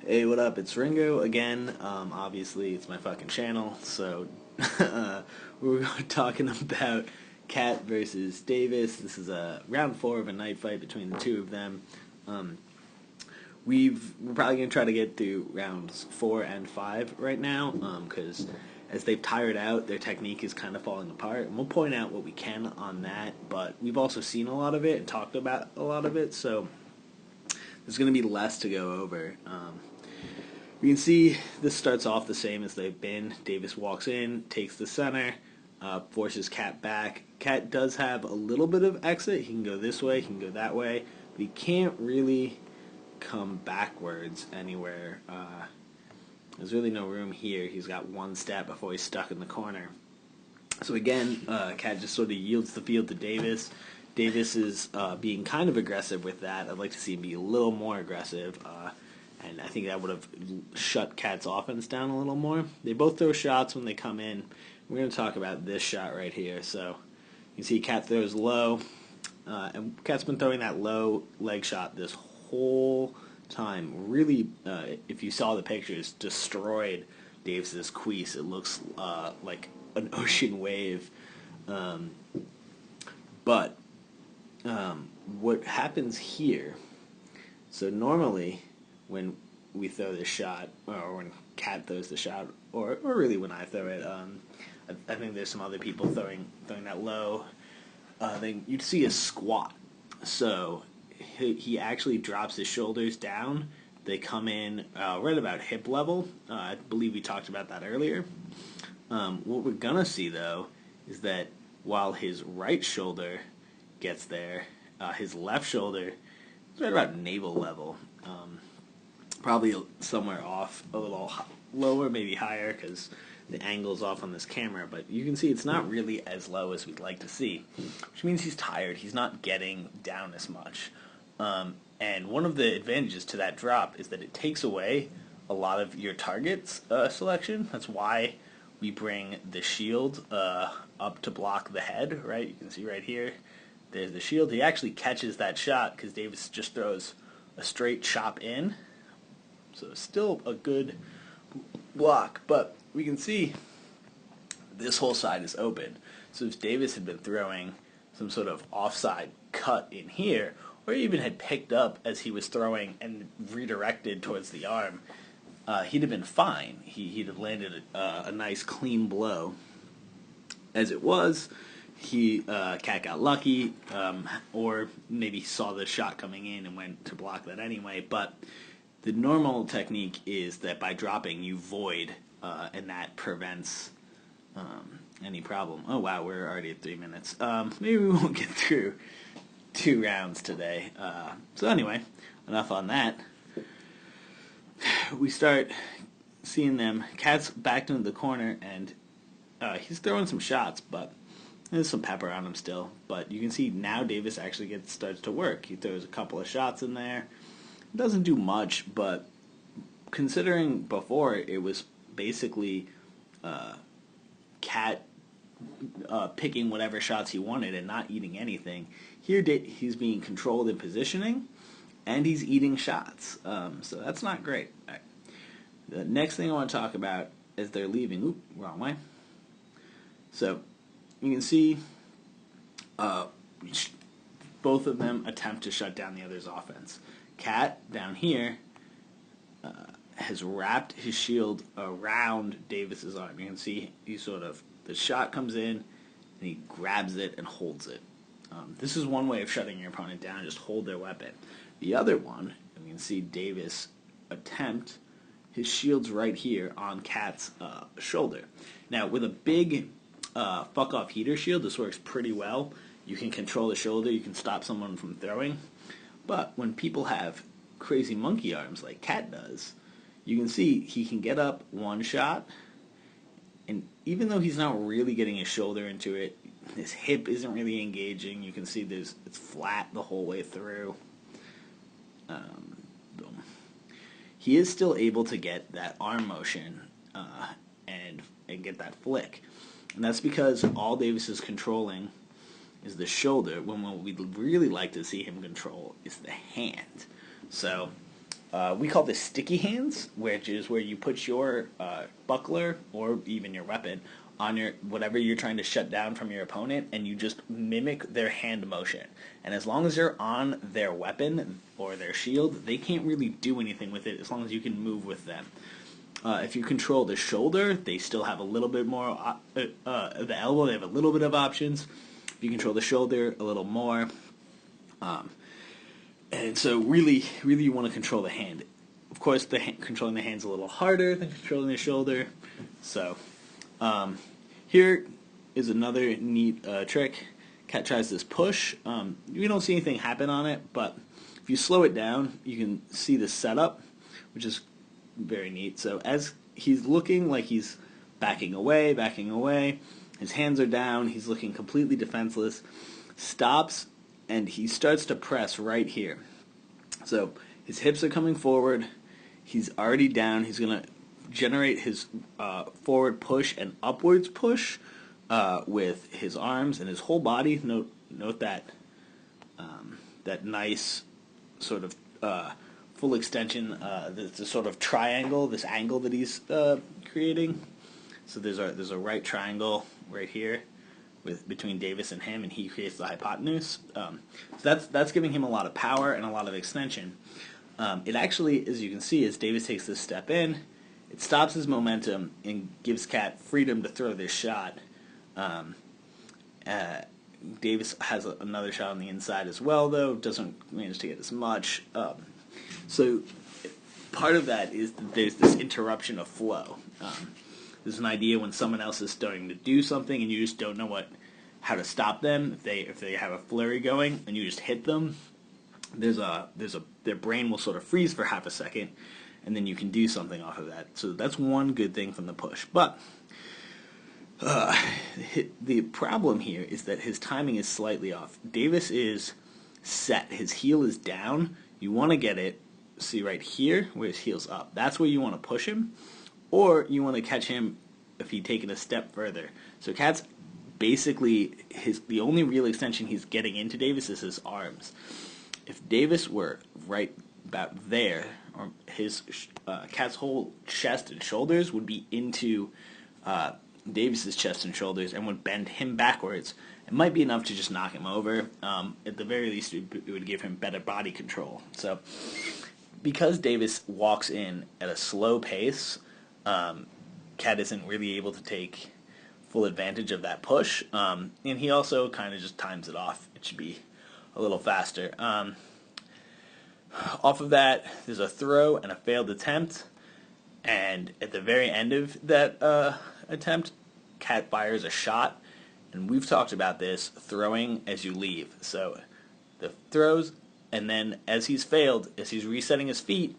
Hey, what up? It's Ringo again. Obviously, it's my fucking channel, so we're talking about Cat versus Davis. This is a round 4 of a night fight between the two of them. Um, we're probably gonna try to get through rounds 4 and 5 right now, because as they've tired out, their technique is kind of falling apart, and we'll point out what we can on that. But we've also seen a lot of it and talked about a lot of it, so there's going to be less to go over. You can see this starts off the same as they've been. Davis walks in, takes the center, forces Cat back. Cat does have a little bit of exit. He can go this way, he can go that way, but he can't really come backwards anywhere. There's really no room here. He's got one step before he's stuck in the corner. So again, Cat just sort of yields the field to Davis. Davis is being kind of aggressive with that. I'd like to see him be a little more aggressive, and I think that would have shut Cat's offense down a little more. They both throw shots when they come in. We're going to talk about this shot right here. So you can see Cat throws low, and Cat's been throwing that low leg shot this whole time. Really, if you saw the pictures, destroyed Davis's crease. It looks like an ocean wave. But what happens here, so normally when we throw this shot, or when Cat throws the shot, or really when I throw it, I think there's some other people throwing that low, then you'd see a squat. So he actually drops his shoulders down. They come in right about hip level. I believe we talked about that earlier. What we're going to see, though, is that while his right shoulder gets there, his left shoulder is right about navel level. Probably somewhere off, a little lower, maybe higher, because the angle's off on this camera. But you can see it's not really as low as we'd like to see, which means he's tired. He's not getting down as much. And one of the advantages to that drop is that it takes away a lot of your target's selection. That's why we bring the shield up to block the head, right? You can see right here, there's the shield. He actually catches that shot because Davis just throws a straight chop in. So still a good block, but we can see this whole side is open. So if Davis had been throwing some sort of offside cut in here, or even had picked up as he was throwing and redirected towards the arm, he'd have been fine. He'd have landed a nice clean blow. As it was, Cat got lucky, or maybe saw the shot coming in and went to block that anyway. But the normal technique is that by dropping, you void, and that prevents any problem. Oh wow, we're already at 3 minutes. Maybe we won't get through 2 rounds today. So anyway, enough on that. We start seeing them. Cat's backed into the corner, and he's throwing some shots, but there's some pepper on him still. But you can see now Davis actually starts to work. He throws a couple of shots in there. Doesn't do much, but considering before it was basically Cat picking whatever shots he wanted and not eating anything, here he's being controlled in positioning, and he's eating shots. So that's not great. All right. The next thing I want to talk about is they're leaving. Oop, wrong way. So you can see both of them attempt to shut down the other's offense. Cat, down here, has wrapped his shield around Davis's arm. You can see the shot comes in, and he grabs it and holds it. This is one way of shutting your opponent down, just hold their weapon. The other one, you can see Davis attempt, his shield's right here on Cat's shoulder. Now, with a big fuck-off heater shield, this works pretty well. You can control the shoulder, you can stop someone from throwing. But when people have crazy monkey arms like Cat does, you can see he can get up one shot, and even though he's not really getting his shoulder into it, his hip isn't really engaging. You can see it's flat the whole way through. Boom. He is still able to get that arm motion and get that flick. And that's because all Davis is controlling is the shoulder, when what we'd really like to see him control is the hand. So we call this sticky hands, which is where you put your buckler or even your weapon on your whatever you're trying to shut down from your opponent, and you just mimic their hand motion. And as long as you're on their weapon or their shield, they can't really do anything with it as long as you can move with them. If you control the shoulder, they still have a little bit more. The elbow, they have a little bit of options. If you control the shoulder, a little more. And so really, really you want to control the hand. Of course, controlling the hand's a little harder than controlling the shoulder. So here is another neat trick. Cat tries this push. We don't see anything happen on it, but if you slow it down, you can see the setup, which is very neat. So as he's looking like he's backing away, his hands are down, he's looking completely defenseless, stops, and he starts to press right here. So his hips are coming forward, he's already down, he's going to generate his forward push and upwards push with his arms and his whole body. Note that that nice sort of full extension, the sort of triangle, this angle that he's creating. So there's a right triangle right here between Davis and him, and he creates the hypotenuse. So that's giving him a lot of power and a lot of extension. It actually, as you can see, as Davis takes this step in, it stops his momentum and gives Cat freedom to throw this shot. Davis has another shot on the inside as well, though. Doesn't manage to get as much. So part of that is that there's this interruption of flow. There's an idea when someone else is starting to do something and you just don't know how to stop them. If they have a flurry going and you just hit them, their brain will sort of freeze for half a second, and then you can do something off of that. So that's one good thing from the push. But the problem here is that his timing is slightly off. Davis is set. His heel is down. You want to get it, see right here, where his heel's up. That's where you want to push him. Or you want to catch him if he'd taken a step further. So Cat's basically, the only real extension he's getting into Davis is his arms. If Davis were right about there, or his Cat's whole chest and shoulders would be into Davis's chest and shoulders and would bend him backwards, it might be enough to just knock him over. At the very least, it would give him better body control. So because Davis walks in at a slow pace, Cat isn't really able to take full advantage of that push, and he also kind of just times it off. It should be a little faster. Off of that, there's a throw and a failed attempt, and at the very end of that attempt, Cat fires a shot, and we've talked about this, throwing as you leave. So the throws, and then as he's failed, as he's resetting his feet,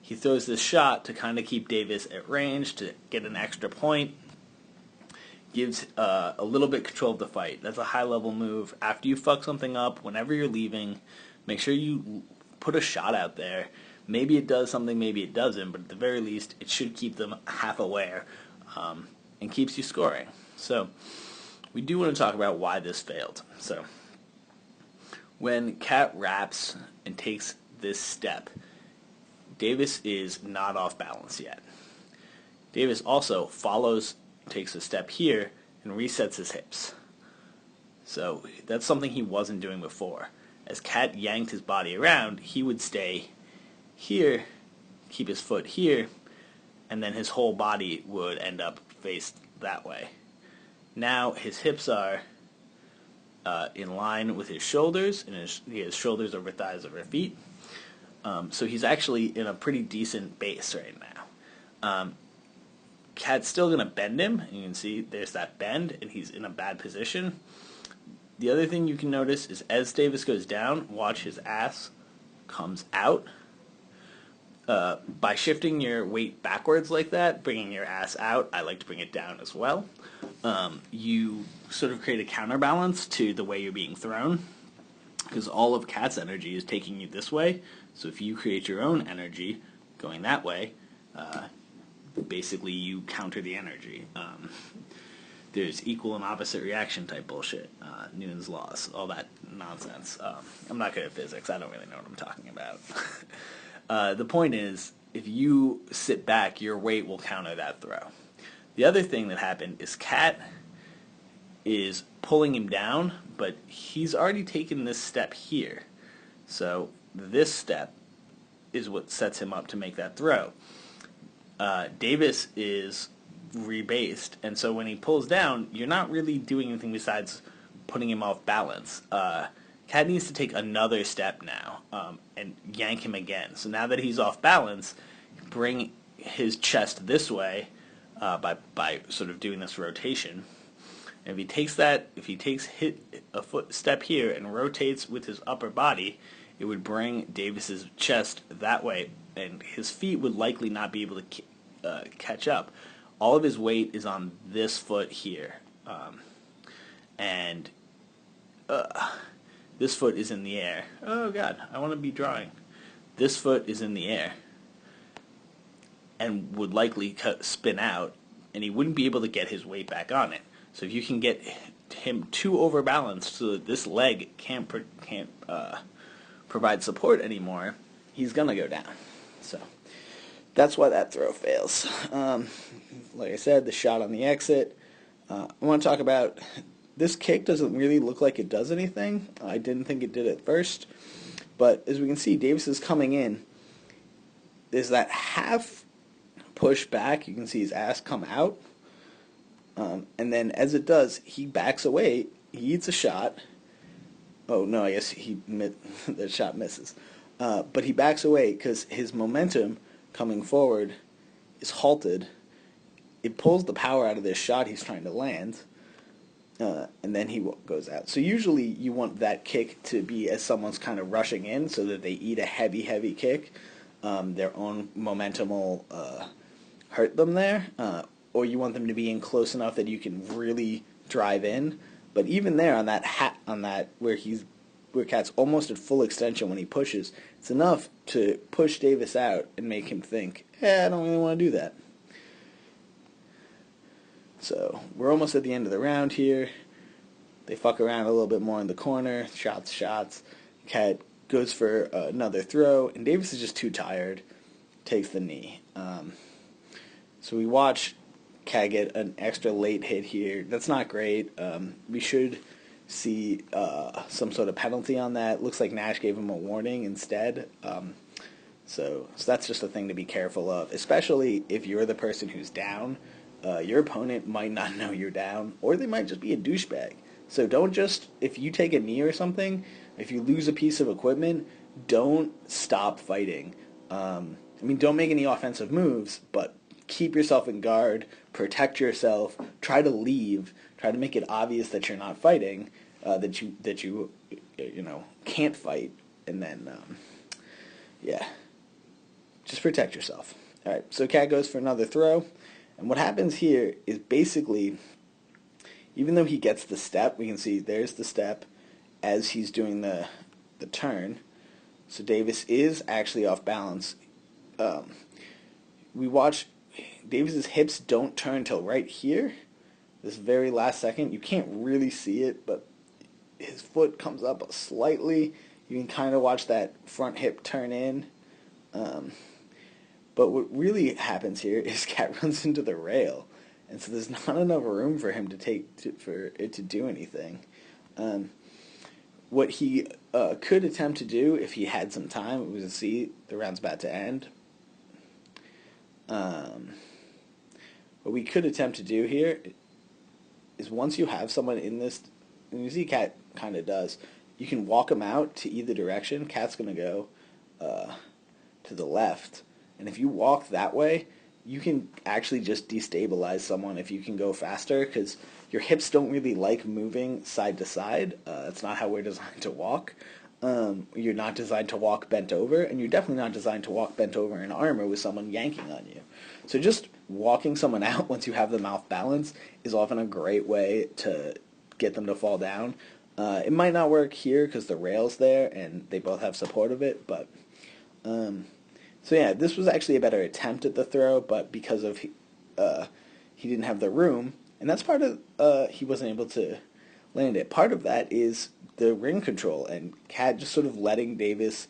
he throws this shot to kind of keep Davis at range, to get an extra point. Gives a little bit control of the fight. That's a high-level move. After you fuck something up, whenever you're leaving, make sure you put a shot out there. Maybe it does something, maybe it doesn't, but at the very least, it should keep them half aware and keeps you scoring. So we do want to talk about why this failed. So when Cat wraps and takes this step, Davis is not off balance yet. Davis also takes a step here and resets his hips. So that's something he wasn't doing before. As Cat yanked his body around, he would stay here, keep his foot here, and then his whole body would end up faced that way. Now his hips are in line with his shoulders, and he has shoulders over thighs over feet. So he's actually in a pretty decent base right now. Cat's still going to bend him. You can see there's that bend, and he's in a bad position. The other thing you can notice is as Davis goes down, watch his ass comes out. By shifting your weight backwards like that, bringing your ass out, I like to bring it down as well. You sort of create a counterbalance to the way you're being thrown, because all of Cat's energy is taking you this way. So if you create your own energy going that way, basically you counter the energy. There's equal and opposite reaction type bullshit, Newton's laws, all that nonsense. I'm not good at physics. I don't really know what I'm talking about. The point is, if you sit back, your weight will counter that throw. The other thing that happened is Cat is pulling him down, but he's already taken this step here. So this step is what sets him up to make that throw. Davis is rebased, and so when he pulls down, you're not really doing anything besides putting him off balance. Cat needs to take another step now and yank him again. So now that he's off balance, bring his chest this way by sort of doing this rotation. And if he takes a foot step here and rotates with his upper body, it would bring Davis's chest that way, and his feet would likely not be able to catch up. All of his weight is on this foot here, and this foot is in the air. Oh God, I want to be drawing. This foot is in the air, and would likely spin out, and he wouldn't be able to get his weight back on it. So if you can get him too overbalanced so that this leg can't provide support anymore, he's gonna go down. So that's why that throw fails. Like I said, the shot on the exit. I want to talk about this kick. Doesn't really look like it does anything. I didn't think it did at first, but as we can see, Davis is coming in. There's that half push back. You can see his ass come out. And then as it does, he backs away. He eats a shot. Oh, no, I guess the shot misses. But he backs away because his momentum coming forward is halted. It pulls the power out of this shot he's trying to land. And then he goes out. So usually you want that kick to be as someone's kind of rushing in so that they eat a heavy, heavy kick. Their own momentum will hurt them there. Or you want them to be in close enough that you can really drive in. But even there, on that where Cat's almost at full extension when he pushes, it's enough to push Davis out and make him think, I don't really want to do that. So we're almost at the end of the round here. They fuck around a little bit more in the corner, shots. Cat goes for another throw, and Davis is just too tired, takes the knee. So we watch Cat get an extra late hit here. That's not great. We should see some sort of penalty on that. Looks like Nash gave him a warning instead. So that's just a thing to be careful of, especially if you're the person who's down. Your opponent might not know you're down, or they might just be a douchebag. So don't just, if you take a knee or something, if you lose a piece of equipment, don't stop fighting. Don't make any offensive moves, but keep yourself in guard, protect yourself, try to leave, try to make it obvious that you're not fighting, that you can't fight, and then just protect yourself. All right, so Cat goes for another throw, and what happens here is basically, even though he gets the step, we can see there's the step as he's doing the turn. So Davis is actually off balance. We watch Davis's hips don't turn till right here, this very last second. You can't really see it, but his foot comes up slightly. You can kind of watch that front hip turn in. But what really happens here is Cat runs into the rail, and so there's not enough room for him for it to do anything. What he could attempt to do if he had some time, we can see the round's about to end. What we could attempt to do here is once you have someone in this, and you see Cat kind of does, you can walk him out to either direction. Cat's going to go to the left, and if you walk that way, you can actually just destabilize someone if you can go faster, because your hips don't really like moving side to side. That's not how we're designed to walk. You're not designed to walk bent over, and you're definitely not designed to walk bent over in armor with someone yanking on you. So just walking someone out once you have them off balance is often a great way to get them to fall down. It might not work here because the rail's there and they both have support of it, but this was actually a better attempt at the throw, but because of he didn't have the room, and that's part of he wasn't able to land it. Part of that is the ring control and Cat just sort of letting Davis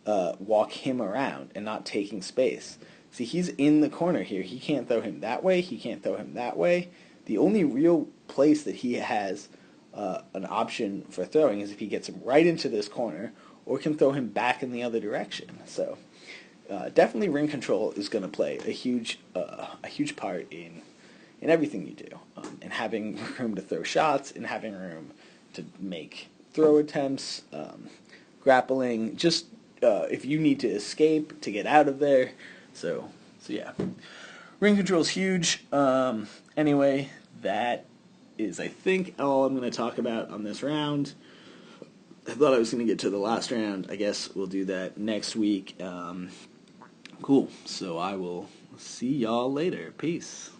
walk him around and not taking space. See, he's in the corner here. He can't throw him that way. He can't throw him that way. The only real place that he has an option for throwing is if he gets him right into this corner or can throw him back in the other direction. So definitely ring control is going to play a huge part in everything you do, and having room to throw shots, and having room to make throw attempts, grappling, just if you need to escape, to get out of there. So yeah. Ring control is huge. Anyway, that is, I think, all I'm going to talk about on this round. I thought I was going to get to the last round. I guess we'll do that next week. Cool. So I will see y'all later. Peace.